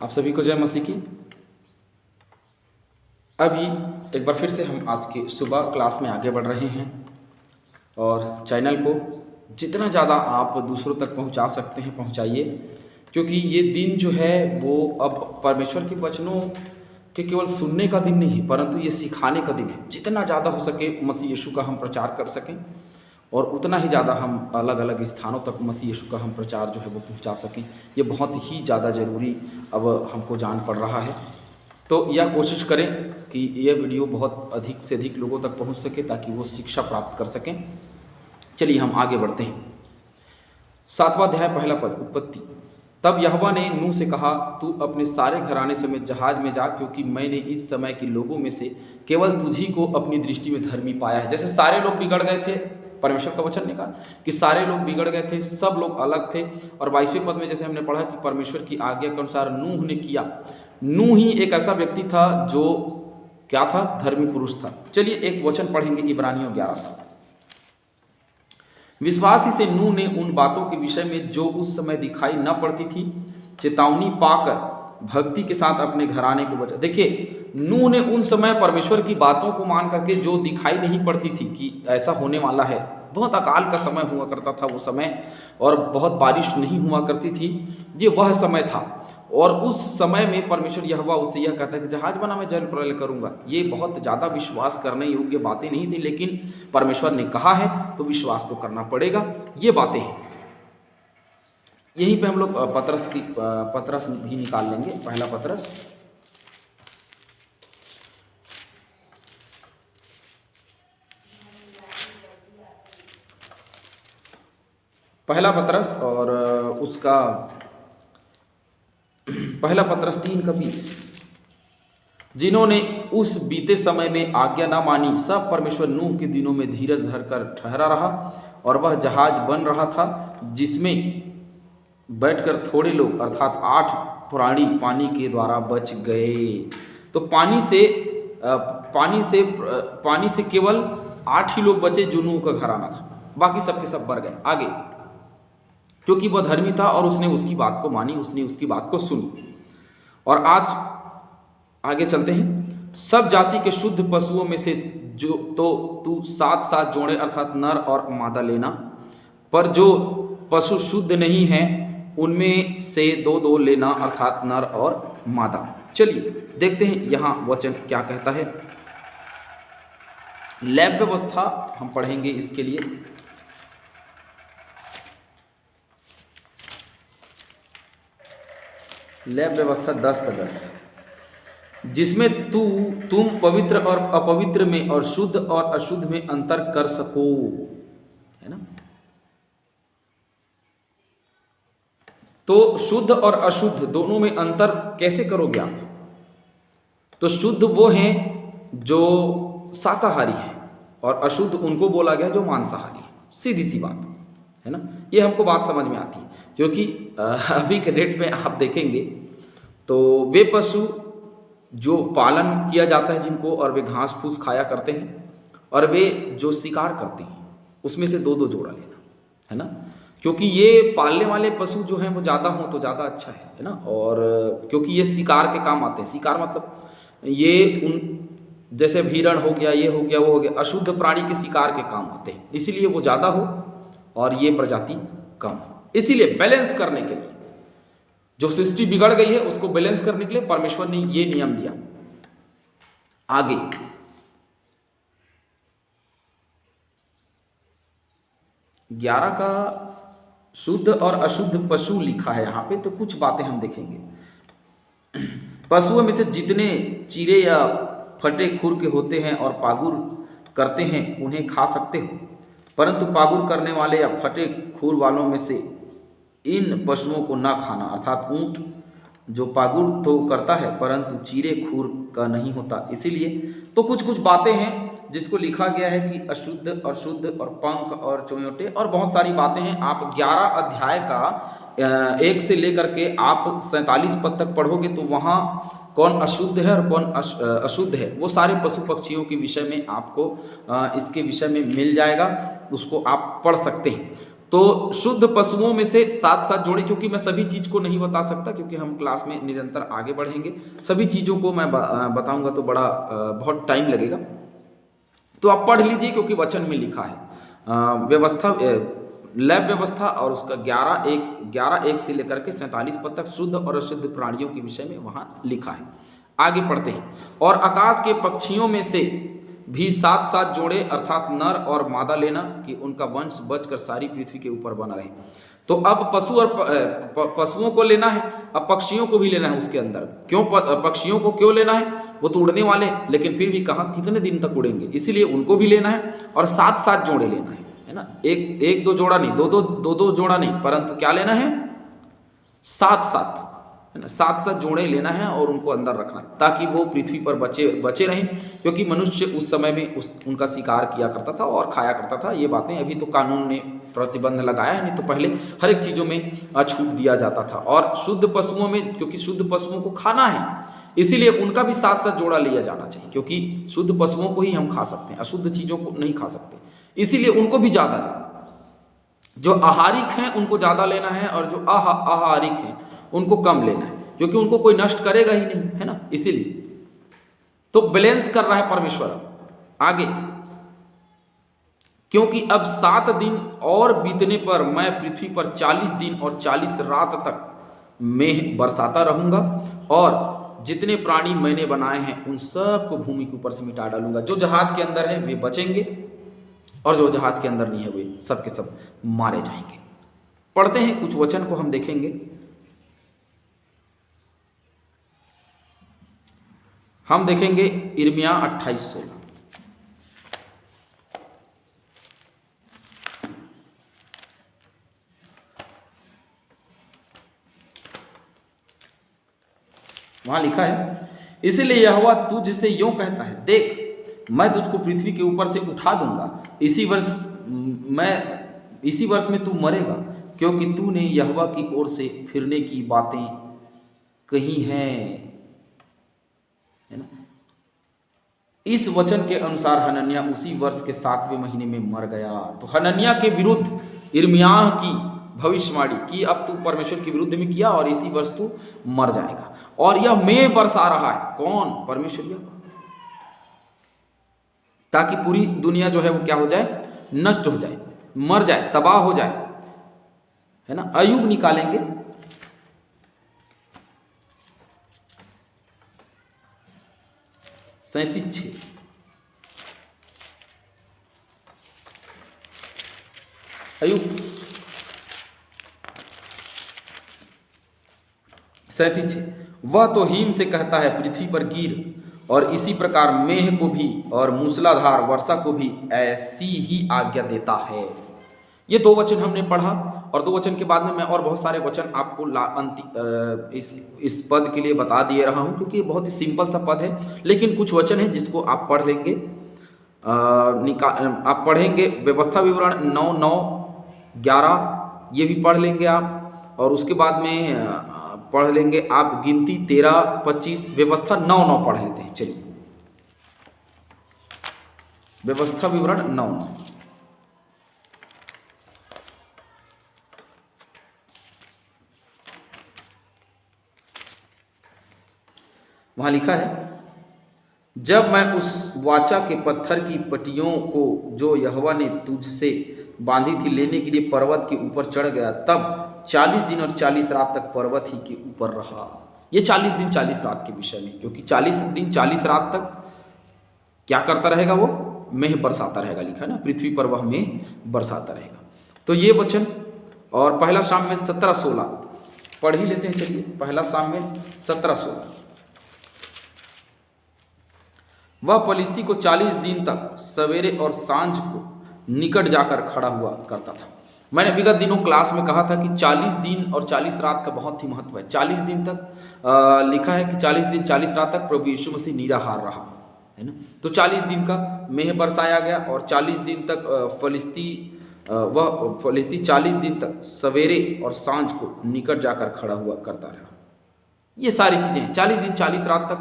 आप सभी को जय मसीह की। अभी एक बार फिर से हम आज की सुबह क्लास में आगे बढ़ रहे हैं और चैनल को जितना ज़्यादा आप दूसरों तक पहुंचा सकते हैं पहुंचाइए, क्योंकि ये दिन जो है वो अब परमेश्वर के वचनों के केवल सुनने का दिन नहीं है, परंतु ये सिखाने का दिन है। जितना ज़्यादा हो सके मसीह यीशु का हम प्रचार कर सकें और उतना ही ज़्यादा हम अलग अलग स्थानों तक मसीह यीशु का हम प्रचार जो है वो पहुंचा सकें। ये बहुत ही ज़्यादा ज़रूरी अब हमको जान पड़ रहा है। तो यह कोशिश करें कि यह वीडियो बहुत अधिक से अधिक लोगों तक पहुंच सके ताकि वो शिक्षा प्राप्त कर सकें। चलिए हम आगे बढ़ते हैं। 7वां अध्याय पहला पद, उत्पत्ति। तब यहोवा ने नूह से कहा, तू अपने सारे घराने समेत जहाज में जा, क्योंकि मैंने इस समय के लोगों में से केवल तुझी को अपनी दृष्टि में धर्मी पाया है। जैसे सारे लोग बिगड़ गए थे, परमेश्वर का वचन ने कहा कि सारे लोग बिगड़ गए थे, सब लोग अलग थे। और 22वें पद में जैसे हमने पढ़ा कि परमेश्वर की आज्ञा के अनुसार नूह ने किया। नूह ही एक ऐसा व्यक्ति था जो क्या था? धर्मी पुरुष था। चलिए एक वचन पढ़ेंगे, इब्रानियों 11:7। विश्वास ही से नूह ने उन बातों के विषय में जो उस समय दिखाई न पड़ती थी चेतावनी पाकर भक्ति के साथ अपने घराने को बचा। देखिए, नूह ने उन समय परमेश्वर की बातों को मान करके जो दिखाई नहीं पड़ती थी कि ऐसा होने वाला है, बहुत अकाल का समय हुआ करता था वो समय, और बहुत बारिश नहीं हुआ करती थी, ये वह समय था। और उस समय में परमेश्वर यहोवा उससे यह कहता है कि जहाज बना, मैं जल प्रलय करूंगा। ये बहुत ज़्यादा विश्वास करने योग्य बातें नहीं थी, लेकिन परमेश्वर ने कहा है तो विश्वास तो करना पड़ेगा। ये बातें हैं। यहीं पे हम लोग पतरस भी निकाल लेंगे। पहला पतरस, और उसका पहला पतरस 3:20। जिन्होंने उस बीते समय में आज्ञा ना मानी, सब परमेश्वर नूह के दिनों में धीरज धरकर ठहरा रहा, और वह जहाज बन रहा था जिसमें बैठकर थोड़े लोग अर्थात 8 प्राणी पानी के द्वारा बच गए। तो पानी से केवल 8 ही लोग बचे जो नूह का घराना था, बाकी सबके सब मर गए। आगे, क्योंकि वह धर्मी था और उसने उसकी बात को मानी, उसने उसकी बात को सुनी। और आज आगे चलते हैं। सब जाति के शुद्ध पशुओं में से जो तो तू 7 जोड़े अर्थात नर और मादा लेना, पर जो पशु शुद्ध नहीं है उनमें से 2 लेना अर्थात नर और मादा। चलिए देखते हैं यहाँ वचन क्या कहता है। लैब व्यवस्था हम पढ़ेंगे इसके लिए। लैब व्यवस्था 10:10, जिसमें तुम पवित्र और अपवित्र में और शुद्ध और अशुद्ध में अंतर कर सको, है ना। तो शुद्ध और अशुद्ध दोनों में अंतर कैसे करोगे आप? तो शुद्ध वो हैं जो शाकाहारी हैं और अशुद्ध उनको बोला गया जो मांसाहारी है। सीधी सी बात है ना। ये हमको बात समझ में आती है, क्योंकि अभी के डेट में आप देखेंगे तो वे पशु जो पालन किया जाता है जिनको, और वे घास फूस खाया करते हैं, और वे जो शिकार करते हैं उसमें से 2 जोड़ा लेना, है ना। क्योंकि ये पालने वाले पशु जो हैं वो ज़्यादा हों तो ज़्यादा अच्छा है ना। और क्योंकि ये शिकार के काम आते हैं। शिकार मतलब ये उन जैसे हिरण हो गया, ये हो गया, वो हो गया, अशुद्ध प्राणी के शिकार के काम आते हैं, इसीलिए वो ज़्यादा हो और ये प्रजाति कम हो। इसीलिए बैलेंस करने के लिए, जो सृष्टि बिगड़ गई है उसको बैलेंस करने के लिए परमेश्वर ने ये नियम दिया। आगे, ग्यारह का शुद्ध और अशुद्ध पशु लिखा है यहाँ पे, तो कुछ बातें हम देखेंगे। पशुओं में से जितने चीरे या फटे खुर के होते हैं और पागुर करते हैं उन्हें खा सकते हो, परंतु पागुर करने वाले या फटे खुर वालों में से इन पशुओं को ना खाना। अर्थात ऊंट जो पागुर तो करता है परंतु चीरे खुर का नहीं होता। इसीलिए तो कुछ बातें हैं जिसको लिखा गया है कि अशुद्ध और शुद्ध और पंख और चोयोटे और बहुत सारी बातें हैं। आप 11 अध्याय का 1 से लेकर के आप 47 पद तक पढ़ोगे तो वहाँ कौन अशुद्ध है और कौन अशुद्ध है वो सारे पशु पक्षियों के विषय में आपको इसके विषय में मिल जाएगा, उसको आप पढ़ सकते हैं। तो शुद्ध पशुओं में से 7 जोड़े, क्योंकि मैं सभी चीज़ को नहीं बता सकता क्योंकि हम क्लास में निरंतर आगे बढ़ेंगे, सभी चीज़ों को मैं बताऊंगा तो बहुत टाइम लगेगा। तो आप पढ़ लीजिए क्योंकि वचन में लिखा है व्यवस्था, लैब व्यवस्था और उसका 11:1 से लेकर के 47 पद तक शुद्ध और अशुद्ध प्राणियों के विषय में वहाँ लिखा है। आगे पढ़ते हैं। और आकाश के पक्षियों में से भी 7 जोड़े अर्थात नर और मादा लेना कि उनका वंश बचकर सारी पृथ्वी के ऊपर बना रहे। तो अब पशु और पशुओं को लेना है, अब पक्षियों को भी लेना है उसके अंदर। क्यों पक्षियों को क्यों लेना है? वो तो उड़ने वाले, लेकिन फिर भी कहा कितने दिन तक उड़ेंगे, इसीलिए उनको भी लेना है और 7 जोड़े लेना है ना। एक दो जोड़ा नहीं, दो जोड़ा नहीं, परंतु क्या लेना है? 7 है ना, 7 जोड़े लेना है और उनको अंदर रखना है ताकि वो पृथ्वी पर बचे रहें, क्योंकि मनुष्य उस समय में उनका शिकार किया करता था और खाया करता था। ये बातें अभी तो कानून ने प्रतिबंध लगाया है, नहीं तो पहले हर एक चीज़ों में छूट दिया जाता था। और शुद्ध पशुओं में, क्योंकि शुद्ध पशुओं को खाना है, इसीलिए उनका भी 7 जोड़ा लिया जाना चाहिए, क्योंकि शुद्ध पशुओं को ही हम खा सकते हैं, अशुद्ध चीज़ों को नहीं खा सकते, इसीलिए उनको भी ज़्यादा लेना। जो आहारिक हैं उनको ज़्यादा लेना है और जो आहारिक हैं उनको कम लेना है, क्योंकि उनको कोई नष्ट करेगा ही नहीं, है ना, इसीलिए। तो बैलेंस कर रहा है परमेश्वर। आगे, क्योंकि अब 7 दिन और बीतने पर मैं पृथ्वी पर 40 दिन और 40 रात तक मेघ बरसाता रहूंगा और जितने प्राणी मैंने बनाए हैं उन सब को भूमि के ऊपर से मिटा डालूंगा। जो जहाज के अंदर है वे बचेंगे और जो जहाज के अंदर नहीं है वे सब के सब मारे जाएंगे। पढ़ते हैं, कुछ वचन को हम देखेंगे। हम देखेंगे यिर्मयाह 28:16। वहां लिखा है, इसीलिए यहोवा तुझसे यूं कहता है, देख मैं तुझको पृथ्वी के ऊपर से उठा दूंगा, इसी वर्ष में तू मरेगा, क्योंकि तूने यहोवा की ओर से फिरने की बातें कही हैं, है ना। इस वचन के अनुसार हनन्याह उसी वर्ष के 7वें महीने में मर गया। तो हनन्याह के विरुद्ध यिर्मयाह की भविष्यवाणी की, अब तू परमेश्वर के विरुद्ध में किया और इसी वर्ष तू मर जाएगा। और यह मेघ बरसा रहा है, कौन? परमेश्वर, ताकि पूरी दुनिया जो है वो क्या हो जाए? नष्ट हो जाए, मर जाए, तबाह हो जाए, है ना। अयुब निकालेंगे, सैंतीस 6। अयुब 37:6। वह तो हिम से कहता है पृथ्वी पर गिर, और इसी प्रकार मेघ को भी और मूसलाधार वर्षा को भी ऐसी ही आज्ञा देता है। ये 2 वचन हमने पढ़ा और 2 वचन के बाद में मैं और बहुत सारे वचन आपको इस पद के लिए बता दिए रहा हूँ, क्योंकि बहुत ही सिंपल सा पद है, लेकिन कुछ वचन है जिसको आप पढ़ लेंगे। आप पढ़ेंगे व्यवस्था विवरण 9, 9, 11, ये भी पढ़ लेंगे आप, और उसके बाद में पढ़ लेंगे आप गिनती 13, 25, व्यवस्था 9, 9 पढ़ लेते हैं। चलिए, व्यवस्था विवरण 9, 9। वहां लिखा है, जब मैं उस वाचा के पत्थर की पटियों को जो यहोवा ने तुझसे बांधी थी लेने के लिए पर्वत के ऊपर चढ़ गया, तब 40 दिन और 40 रात तक पर्वत ही के ऊपर रहा। ये 40 दिन 40 रात के विषय में, क्योंकि 40 दिन 40 रात तक क्या करता रहेगा? वो मेघ बरसाता रहेगा, लिखा है ना, पृथ्वी पर वह मेघ बरसाता रहेगा। तो ये वचन, और पहला शामुएल 17-16 पढ़ ही लेते हैं। चलिए, पहला शामुएल 17-16। वह पलिश्ती को 40 दिन तक सवेरे और सांझ को निकट जाकर खड़ा हुआ करता था। मैंने विगत दिनों क्लास में कहा था कि 40 दिन और 40 रात का बहुत ही महत्व है। 40 दिन तक लिखा है कि 40 दिन 40 रात तक प्रभु यीशु मसीह निराहार रहा, है ना। तो 40 दिन का मेघ बरसाया गया और 40 दिन तक वह फलिश्ती 40 दिन तक सवेरे और सांझ को निकट जाकर खड़ा हुआ करता रहा। ये सारी चीज़ें हैं 40 दिन 40 रात तक।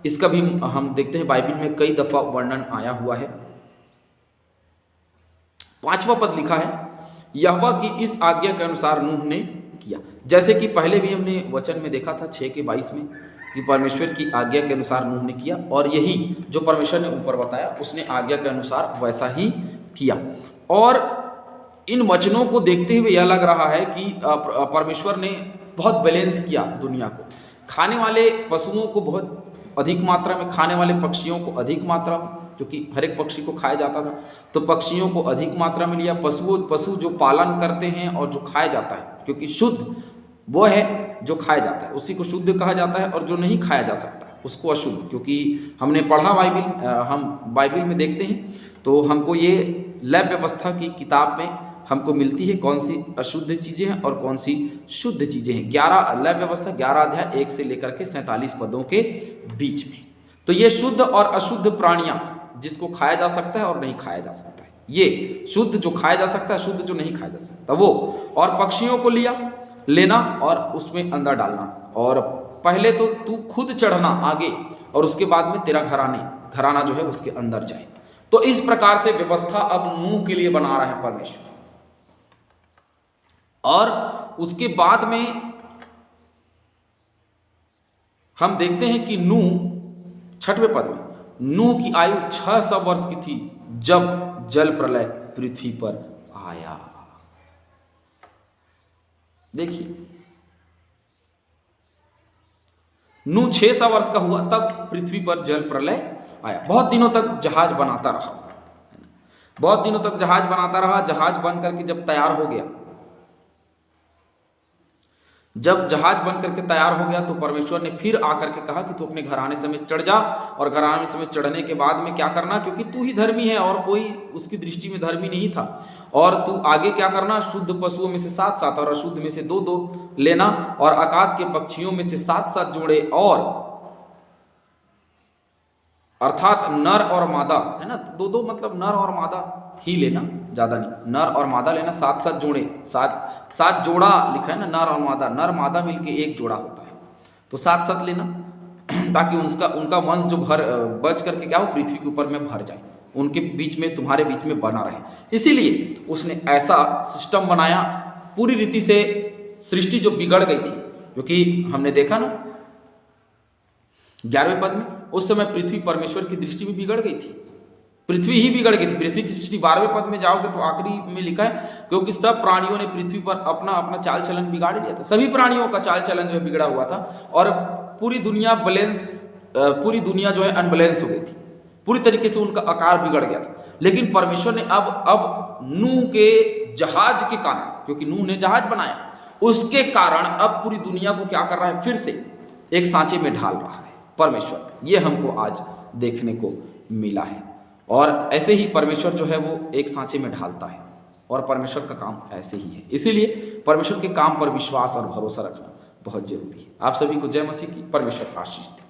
इसका भी हम देखते हैं बाइबल में कई दफ़ा वर्णन आया हुआ है। 5वां पद लिखा है, यहोवा की इस आज्ञा के अनुसार नूह ने किया। जैसे कि पहले भी हमने वचन में देखा था 6:22 में कि परमेश्वर की आज्ञा के अनुसार नूह ने किया, और यही जो परमेश्वर ने ऊपर बताया उसने आज्ञा के अनुसार वैसा ही किया। और इन वचनों को देखते हुए यह लग रहा है कि परमेश्वर ने बहुत बैलेंस किया दुनिया को। खाने वाले पशुओं को बहुत अधिक मात्रा में, खाने वाले पक्षियों को अधिक मात्रा में, क्योंकि हर एक पक्षी को खाया जाता था, तो पक्षियों को अधिक मात्रा में लिया। पशु जो पालन करते हैं और जो खाया जाता है, क्योंकि शुद्ध वो है जो खाया जाता है, उसी को शुद्ध कहा जाता है, और जो नहीं खाया जा सकता उसको अशुद्ध। क्योंकि हमने पढ़ा हम बाइबल में देखते हैं तो हमको ये लैब व्यवस्था की किताब में हमको मिलती है कौन सी अशुद्ध चीज़ें हैं और कौन सी शुद्ध चीज़ें हैं। 11 लैब व्यवस्था 11 अध्याय 1 से लेकर के 47 पदों के बीच में। तो ये शुद्ध और अशुद्ध प्राणियां, जिसको खाया जा सकता है और नहीं खाया जा सकता है, ये शुद्ध जो खाया जा सकता है, शुद्ध जो नहीं खाया जा सकता वो, और पक्षियों को लेना और उसमें अंदर डालना। और पहले तो तू खुद चढ़ना आगे, और उसके बाद में तेरा घराना जो है उसके अंदर जाए। तो इस प्रकार से व्यवस्था अब नूह के लिए बना रहा है परमेश्वर। और उसके बाद में हम देखते हैं कि नूह 6वें पद में, नूह की आयु 600 वर्ष की थी जब जल प्रलय पृथ्वी पर आया। देखिए, नूह 600 वर्ष का हुआ तब पृथ्वी पर जल प्रलय आया। बहुत दिनों तक जहाज बनाता रहा, बहुत दिनों तक जहाज बनाता रहा। जहाज बन करके जब तैयार हो गया, जब जहाज बन करके तैयार हो गया, तो परमेश्वर ने फिर आकर के कहा कि तू अपने घराने समेत चढ़ जा। और घराने समेत चढ़ने के बाद में क्या करना, क्योंकि तू ही धर्मी है और कोई उसकी दृष्टि में धर्मी नहीं था, और तू आगे क्या करना, शुद्ध पशुओं में से 7 और अशुद्ध में से 2 लेना, और आकाश के पक्षियों में से 7 जोड़े, और अर्थात नर और मादा है ना, 2 मतलब नर और मादा ही लेना, ज़्यादा नहीं, नर और मादा लेना। 7 जोड़े, 7 जोड़ा लिखा है ना, नर और मादा, नर मादा मिलके एक जोड़ा होता है, तो 7 लेना, ताकि उनका वंश जो बच करके क्या हो, पृथ्वी के ऊपर में भर जाए, उनके बीच में, तुम्हारे बीच में बना रहे। इसीलिए उसने ऐसा सिस्टम बनाया। पूरी रीति से सृष्टि जो बिगड़ गई थी, क्योंकि हमने देखा ना 11वें पद में, उस समय पृथ्वी परमेश्वर की दृष्टि में बिगड़ गई थी, पृथ्वी ही बिगड़ गई थी। पृथ्वी की सृष्टि 12वें पद में जाओगे तो आखिरी में लिखा है, क्योंकि सब प्राणियों ने पृथ्वी पर अपना अपना चाल चलन बिगाड़ लिया था। सभी प्राणियों का चाल चलन जो है बिगड़ा हुआ था, और पूरी दुनिया जो है अनबैलेंस हो गई थी, पूरी तरीके से उनका आकार बिगड़ गया था। लेकिन परमेश्वर ने अब नूह के जहाज के कारण, क्योंकि नूह ने जहाज बनाया, उसके कारण अब पूरी दुनिया को क्या कर रहा है, फिर से एक सांचे में ढाल रहा है परमेश्वर। ये हमको आज देखने को मिला है। और ऐसे ही परमेश्वर जो है वो एक सांचे में ढालता है, और परमेश्वर का काम ऐसे ही है। इसीलिए परमेश्वर के काम पर विश्वास और भरोसा रखना बहुत जरूरी है। आप सभी को जय मसीह की, परमेश्वर आशीष दे।